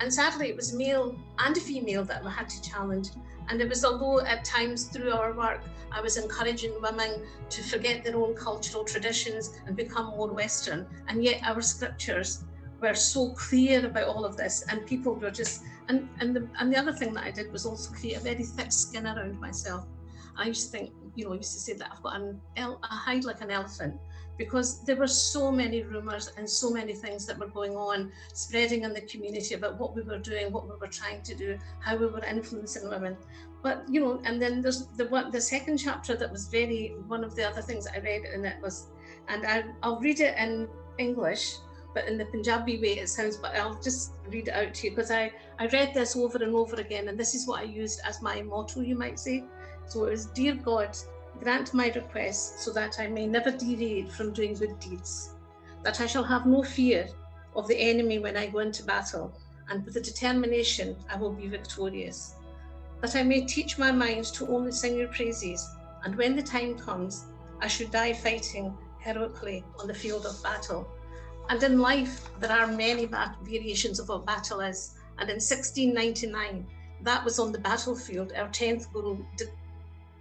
And sadly, it was male and female that we had to challenge. And it was, although at times through our work, I was encouraging women to forget their own cultural traditions and become more Western, and yet our scriptures were so clear about all of this, and people were just, and the other thing that I did was also create a very thick skin around myself. I used to think, I used to say that I've got a hide like an elephant, because there were so many rumours and so many things that were going on, spreading in the community about what we were doing, what we were trying to do, how we were influencing women. But, and then there's the second chapter that was one of the other things that I read, and it was, and I'll read it in English, but in the Punjabi way it sounds, but I'll just read it out to you, because I read this over and over again, and this is what I used as my motto, you might say. So it was, "Dear God, grant my request so that I may never deviate from doing good deeds, that I shall have no fear of the enemy when I go into battle, and with the determination I will be victorious, that I may teach my mind to only sing your praises, and when the time comes, I should die fighting heroically on the field of battle." And in life, there are many variations of what battle is. And in 1699, that was on the battlefield. Our 10th Guru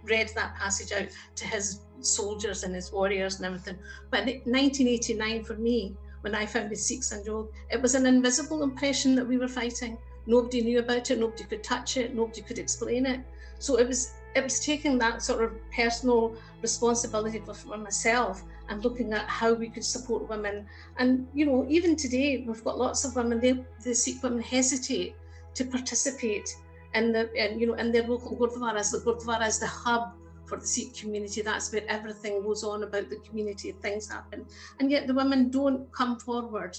read that passage out to his soldiers and his warriors and everything. But in 1989, for me, when I founded Sikh Sanjog, it was an invisible impression that we were fighting. Nobody knew about it, nobody could touch it, nobody could explain it. So it was taking that sort of personal responsibility for myself and looking at how we could support women. And, even today, we've got lots of women, the Sikh women hesitate to participate in their local gurdwaras. The gurdwara is the hub for the Sikh community. That's where everything goes on about the community, things happen. And yet the women don't come forward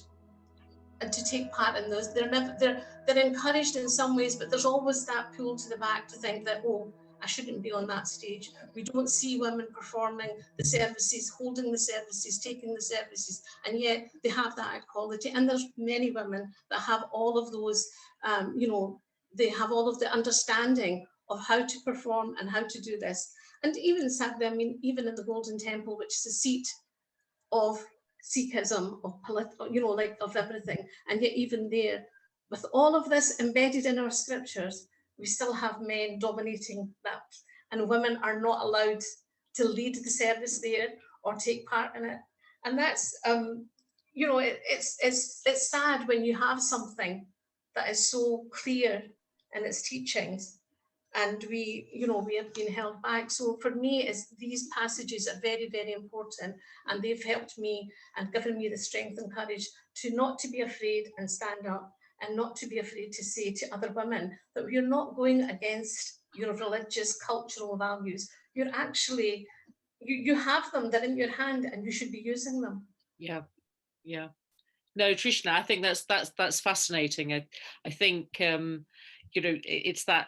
to take part in those. They're encouraged in some ways, but there's always that pull to the back to think that, oh, I shouldn't be on that stage. We don't see women performing the services, holding the services, taking the services, and yet they have that equality. And there's many women that have all of those, they have all of the understanding of how to perform and how to do this. And even even in the Golden Temple, which is a seat of Sikhism, of political, of everything, and yet even there, with all of this embedded in our scriptures, we still have men dominating that, and women are not allowed to lead the service there or take part in it. And that's, it's sad when you have something that is so clear in its teachings, and we have been held back. So for me, these passages are very, very important, and they've helped me and given me the strength and courage not to be afraid and stand up, and not to be afraid to say to other women that we're not going against your religious, cultural values. You're actually, you have them, they're in your hand, and you should be using them. Yeah. No, Trishna, I think that's fascinating. I think it's that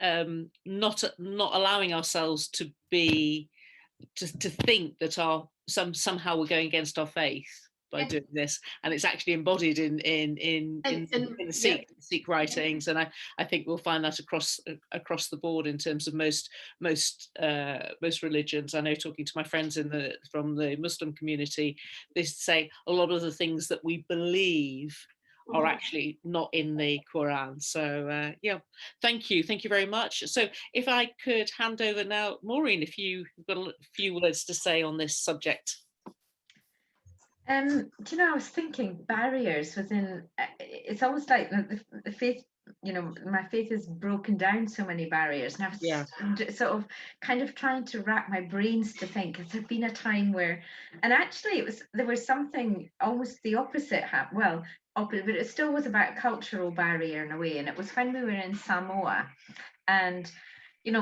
not allowing ourselves to think that somehow we're going against our faith by doing this, and it's actually embodied in the Sikh writings, and I think we'll find that across the board in terms of most religions. I know, talking to my friends from the Muslim community, they say a lot of the things that we believe are actually not in the Quran. So thank you very much. So if I could hand over now, Maureen, if you've got a few words to say on this subject. I was thinking barriers within, it's almost like the faith, my faith has broken down so many barriers, and I was sort of kind of trying to rack my brains to think, has there been a time where, and actually there was something almost the opposite but it still was about a cultural barrier in a way, and it was when we were in Samoa, and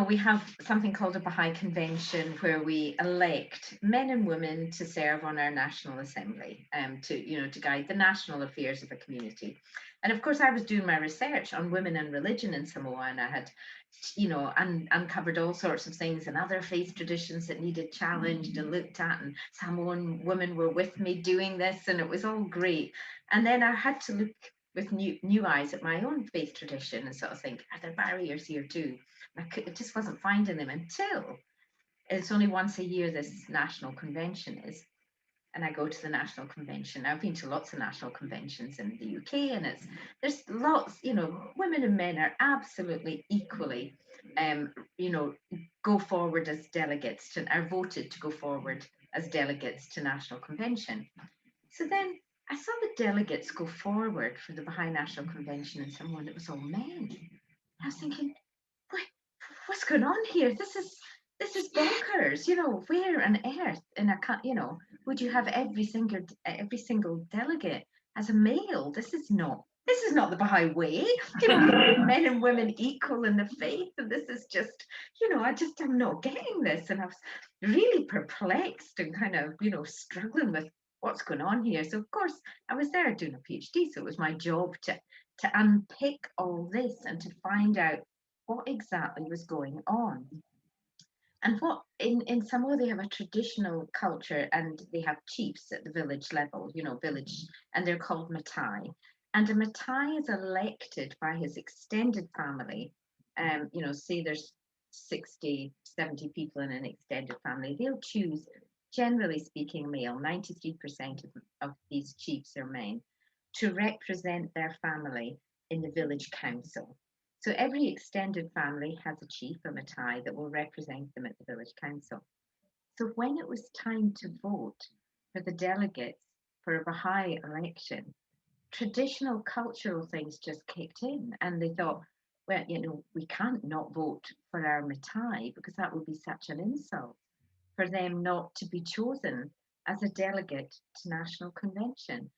we have something called a Baha'i Convention, where we elect men and women to serve on our National Assembly, to guide the national affairs of a community. And of course, I was doing my research on women and religion in Samoa, and I had, uncovered all sorts of things and other faith traditions that needed challenged and looked at, and Samoan women were with me doing this, and it was all great. And then I had to look with new eyes at my own faith tradition and sort of think, are there barriers here too? I just wasn't finding them until it's only once a year this national convention is, and I go to the national convention. I've been to lots of national conventions in the UK, and there's lots, women and men are absolutely equally, go forward as delegates are voted to go forward as delegates to national convention. So then I saw the delegates go forward for the Baha'i National Convention, and someone, it was all men. I was thinking, what's going on here? This is bonkers. Where on earth would you have every single delegate as a male? This is not the Baha'i way. Men and women equal in the faith, and this is just, I'm not getting this, and I was really perplexed and kind of, struggling with what's going on here. So of course I was there doing a PhD, so it was my job to unpick all this and to find out what exactly was going on. And what in Samoa, they have a traditional culture, and they have chiefs at the village level, and they're called matai. And a matai is elected by his extended family. Say there's 60, 70 people in an extended family. They'll choose, generally speaking, male. 93% of these chiefs are men, to represent their family in the village council. So every extended family has a chief, a matai, that will represent them at the village council. So when it was time to vote for the delegates for a Baha'i election, traditional cultural things just kicked in, and they thought, well, we can't not vote for our matai, because that would be such an insult for them not to be chosen as a delegate to national convention.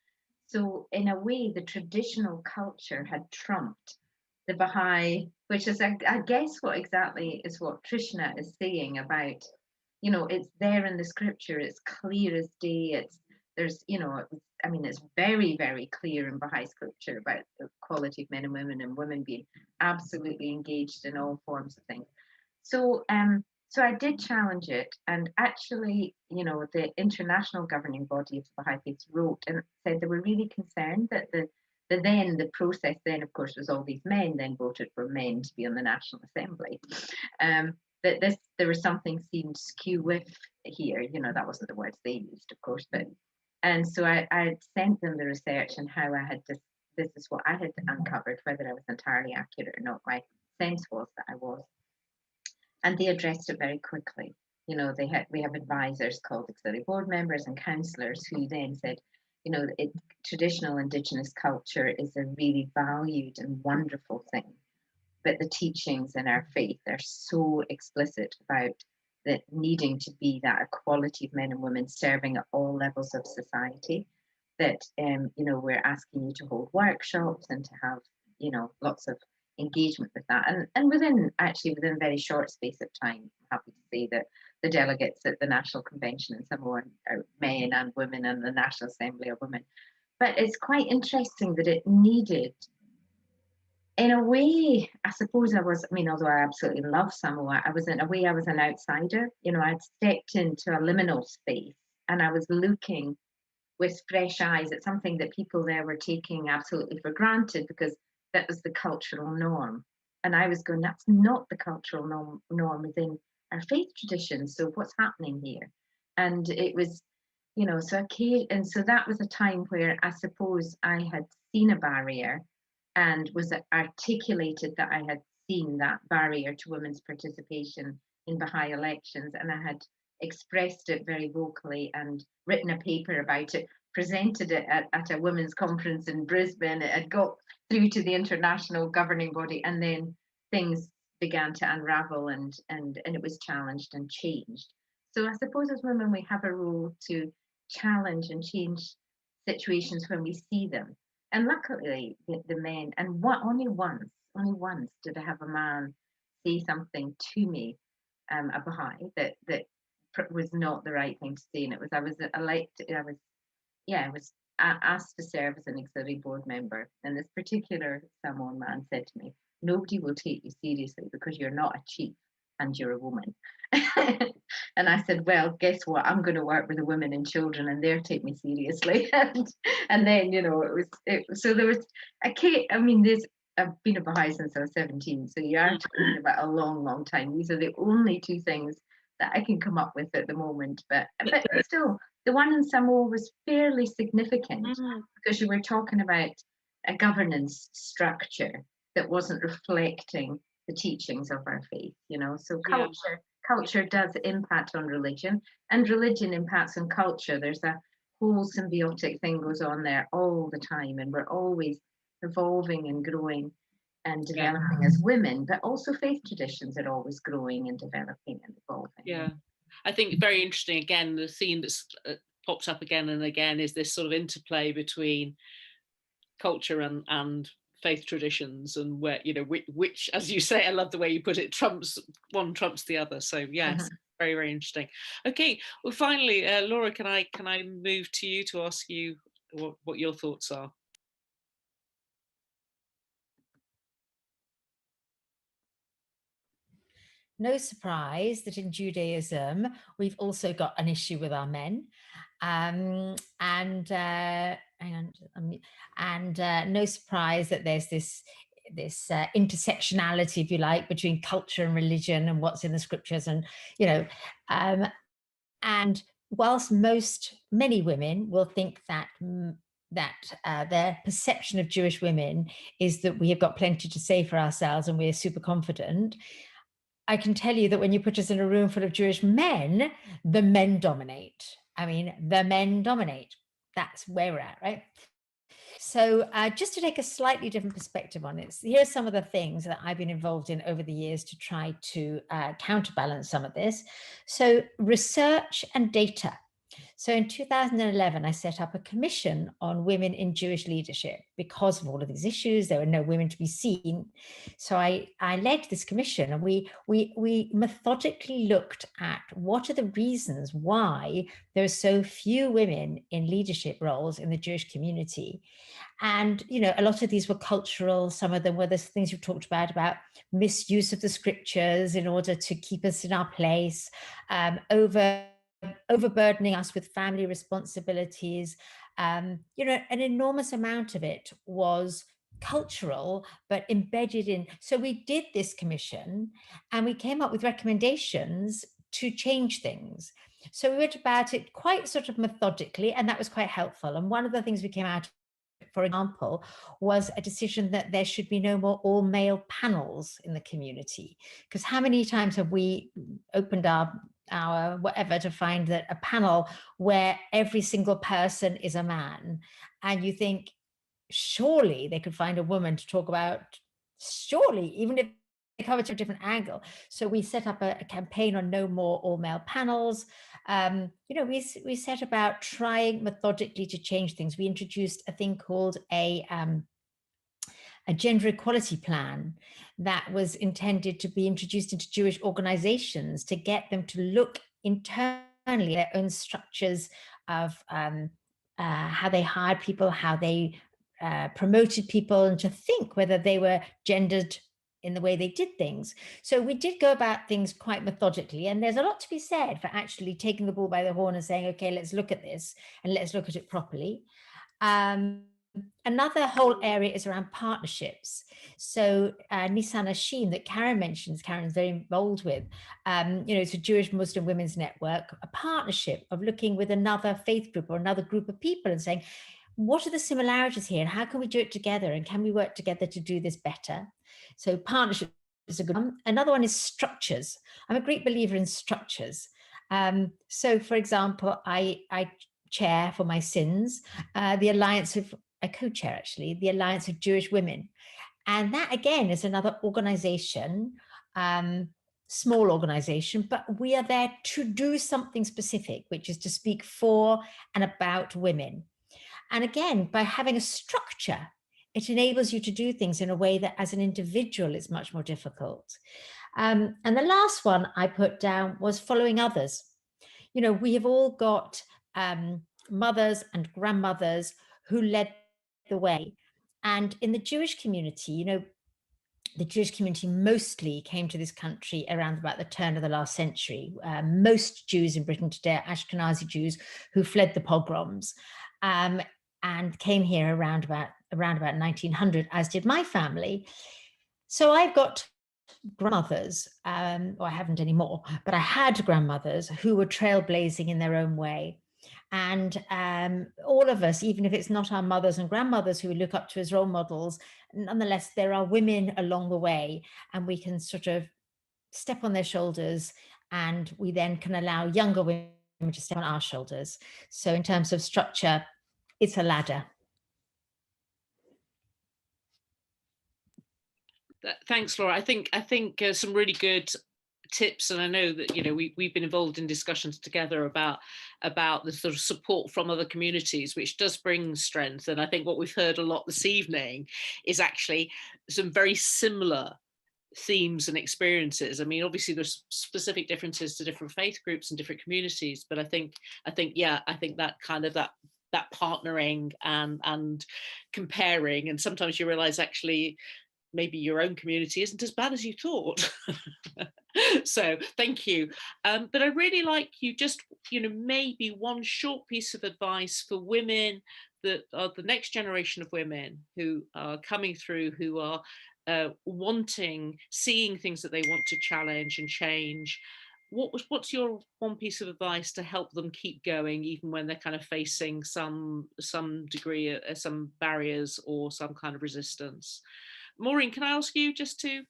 So in a way, the traditional culture had trumped the Baha'i, which is, I guess, what exactly is what Trishna is saying about, it's there in the scripture, it's clear as day, there's, you know, I mean, it's very, very clear in Baha'i scripture about the equality of men and women being absolutely engaged in all forms of things. So, so I did challenge it, and actually, you know, the international governing body of the Baha'i Faith wrote and said they were really concerned that the process then, of course, was all these men then voted for men to be on the National Assembly. That there was something seemed skew with here, you know, that wasn't the words they used, of course, but and so I sent them the research and how I had this is what I had uncovered, whether I was entirely accurate or not. My sense was that I was, and they addressed it very quickly. You know, we have advisors called auxiliary board members and councillors who then said, you know, traditional Indigenous culture is a really valued and wonderful thing. But the teachings in our faith are so explicit about that needing to be that equality of men and women serving at all levels of society, that you know, we're asking you to hold workshops and to have, you know, lots of engagement with that, and within a very short space of time, I'm happy to say that the delegates at the National Convention in Samoa are men and women, and the National Assembly are women. But it's quite interesting that it needed, in a way, I suppose I was, I mean, although I absolutely love Samoa, I was in a way, I was an outsider. You know, I'd stepped into a liminal space and I was looking with fresh eyes at something that people there were taking absolutely for granted because that was the cultural norm. And I was going, that's not the cultural norm within our faith tradition. So what's happening here? And it was, you know, so that was a time where I suppose I had seen a barrier and was articulated that I had seen that barrier to women's participation in Baha'i elections, and I had expressed it very vocally and written a paper about it, presented it at a women's conference in Brisbane. It had got through to the international governing body, and then things began to unravel and it was challenged and changed. So I suppose as women we have a role to challenge and change situations when we see them. And luckily, the men, and only once did I have a man say something to me, a Baha'i, that was not the right thing to say. And it was, I was asked to serve as an auxiliary board member. And this particular Samoan man said to me, nobody will take you seriously because you're not a chief and you're a woman. And I said, well, guess what? I'm going to work with the women and children and they'll take me seriously. and then, you know, so there was I've been a Baha'i since I was 17. So you are talking about a long, long time. These are the only two things that I can come up with at the moment. But still, the one in Samoa was fairly significant because you were talking about a governance structure that wasn't reflecting the teachings of our faith, you know. So culture does impact on religion, and religion impacts on culture. There's a whole symbiotic thing goes on there all the time, and we're always evolving and growing and developing as women, but also faith traditions are always growing and developing and evolving. Yeah, I think very interesting. Again, the theme that's pops up again and again is this sort of interplay between culture and faith traditions, and where, you know, which, as you say, I love the way you put it, one trumps the other. So yes, very, very interesting. Okay, well, finally, Laura, can I move to you to ask you what your thoughts are? No surprise that in Judaism, we've also got an issue with our men. No surprise that there's this intersectionality, if you like, between culture and religion and what's in the scriptures. And, you know, and whilst many women will think that their perception of Jewish women is that we have got plenty to say for ourselves and we're super confident, I can tell you that when you put us in a room full of Jewish men, the men dominate. I mean, the men dominate. That's where we're at, right? So just to take a slightly different perspective on it, here's some of the things that I've been involved in over the years to try to counterbalance some of this. So research and data. So in 2011, I set up a commission on women in Jewish leadership because of all of these issues. There were no women to be seen. So I led this commission, and we methodically looked at what are the reasons why there are so few women in leadership roles in the Jewish community. And, you know, a lot of these were cultural. Some of them were the things you've talked about misuse of the scriptures in order to keep us in our place, overburdening us with family responsibilities. You know, an enormous amount of it was cultural, but embedded in. So we did this commission and we came up with recommendations to change things. So we went about it quite sort of methodically, and that was quite helpful. And one of the things we came out, for example, was a decision that there should be no more all-male panels in the community. Because how many times have we opened our whatever to find that a panel where every single person is a man, and you think, surely they could find a woman to talk about, surely, even if they cover to a different angle. So we set up a campaign on no more all-male panels. You know, we set about trying methodically to change things. We introduced a thing called a gender equality plan that was intended to be introduced into Jewish organizations to get them to look internally at their own structures of how they hired people, how they promoted people, and to think whether they were gendered in the way they did things. So we did go about things quite methodically, and there's a lot to be said for actually taking the bull by the horn and saying, okay, let's look at this and let's look at it properly. Another whole area is around partnerships. So Nisana Sheen that Karen mentions, Karen's very involved with, you know, it's a Jewish Muslim Women's Network, a partnership of looking with another faith group or another group of people and saying, what are the similarities here and how can we do it together, and can we work together to do this better? So partnership is a good one. Another one is structures. I'm a great believer in structures. So for example, I chair for my sins the Alliance of, I co-chair actually, the Alliance of Jewish Women. And that again is another organization, small organization, but we are there to do something specific, which is to speak for and about women. And again, by having a structure, it enables you to do things in a way that as an individual is much more difficult. And the last one I put down was following others. You know, we have all got mothers and grandmothers who led the way. And in the Jewish community, you know, the Jewish community mostly came to this country around about the turn of the last century. Most Jews in Britain today are Ashkenazi Jews who fled the pogroms and came here around about 1900, as did my family. So I've got grandmothers, or I haven't anymore, but I had grandmothers who were trailblazing in their own way. And all of us, even if it's not our mothers and grandmothers who we look up to as role models, nonetheless, there are women along the way, and we can sort of step on their shoulders, and we then can allow younger women to step on our shoulders. So in terms of structure, it's a ladder. Thanks, Laura. I think some really good tips, and I know that, you know, we've been involved in discussions together about the sort of support from other communities, which does bring strength. And I think what we've heard a lot this evening is actually some very similar themes and experiences. I mean, obviously there's specific differences to different faith groups and different communities, but I think that kind of that partnering and comparing, and sometimes you realize actually maybe your own community isn't as bad as you thought. So thank you. But I really like you just, you know, maybe one short piece of advice for women that are the next generation of women who are coming through, who are seeing things that they want to challenge and change. What's your one piece of advice to help them keep going, even when they're kind of facing some degree of some barriers or some kind of resistance? Maureen, can I ask you just to,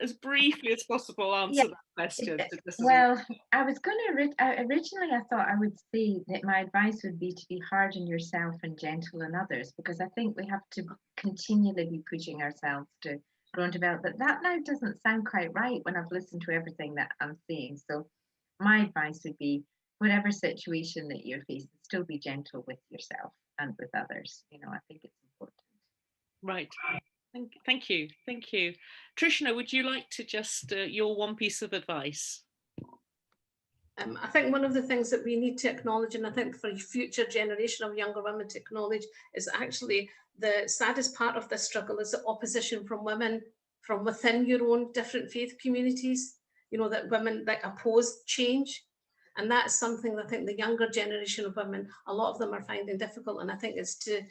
as briefly as possible, answer that question? Well, I was going to, originally I thought I would say that my advice would be to be hard on yourself and gentle on others, because I think we have to continually be pushing ourselves to grow and develop. But that now doesn't sound quite right when I've listened to everything that I'm saying. So my advice would be whatever situation that you're facing, still be gentle with yourself and with others. I think it's important. Right. Thank you. Trishna, would you like to just your one piece of advice? I think one of the things that we need to acknowledge, and I think for future generation of younger women to acknowledge, is actually the saddest part of this struggle is the opposition from women from within your own different faith communities, that women that oppose change. And that's something that I think the younger generation of women, a lot of them are finding difficult. And I think it's to,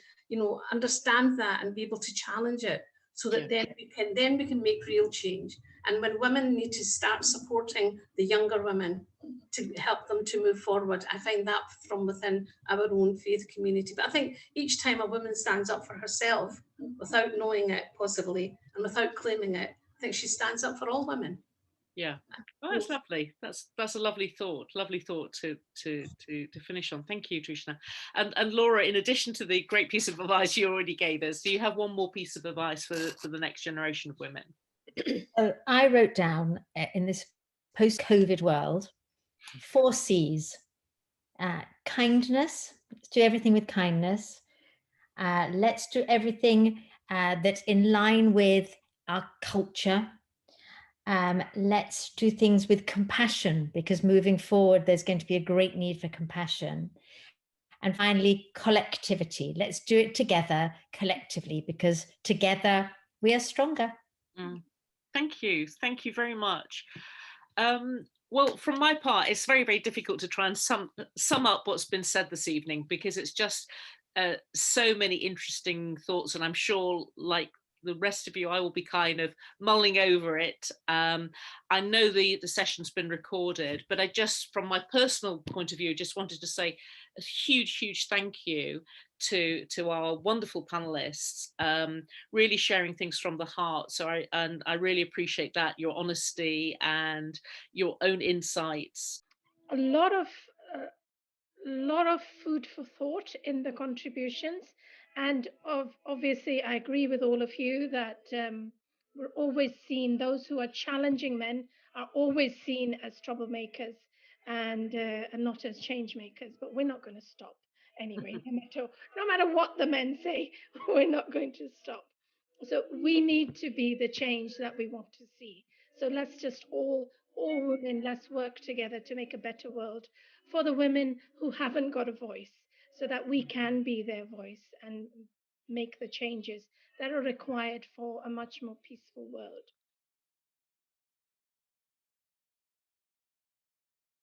understand that and be able to challenge it, so that then we can make real change. And when women need to start supporting the younger women to help them to move forward, I find that from within our own faith community. But I think each time a woman stands up for herself without knowing it possibly and without claiming it, I think she stands up for all women. Yeah, well, that's lovely. That's a lovely thought to finish on. Thank you, Trishna. And Laura, in addition to the great piece of advice you already gave us, do you have one more piece of advice for the next generation of women? So I wrote down in this post-COVID world, 4 C's. Kindness. Let's do everything with kindness. Let's do everything that's in line with our culture. Let's do things with compassion, because moving forward, there's going to be a great need for compassion. And finally, collectivity. Let's do it together, collectively, because together we are stronger. Thank you. Thank you very much. Well, from my part, it's very, very difficult to try and sum up what's been said this evening, because it's just so many interesting thoughts. And I'm sure, like the rest of you, I will be kind of mulling over it. I know the session's been recorded, but I just, from my personal point of view, just wanted to say a huge thank you to our wonderful panelists, really sharing things from the heart. So I really appreciate that, your honesty and your own insights. A lot of food for thought in the contributions, and obviously I agree with all of you that we're always seen, those who are challenging men are always seen as troublemakers and not as change makers, but we're not going to stop anyway. No matter what the men say, we're not going to stop. So we need to be the change that we want to see. So let's just all women, let's work together to make a better world for the women who haven't got a voice, so that we can be their voice and make the changes that are required for a much more peaceful world.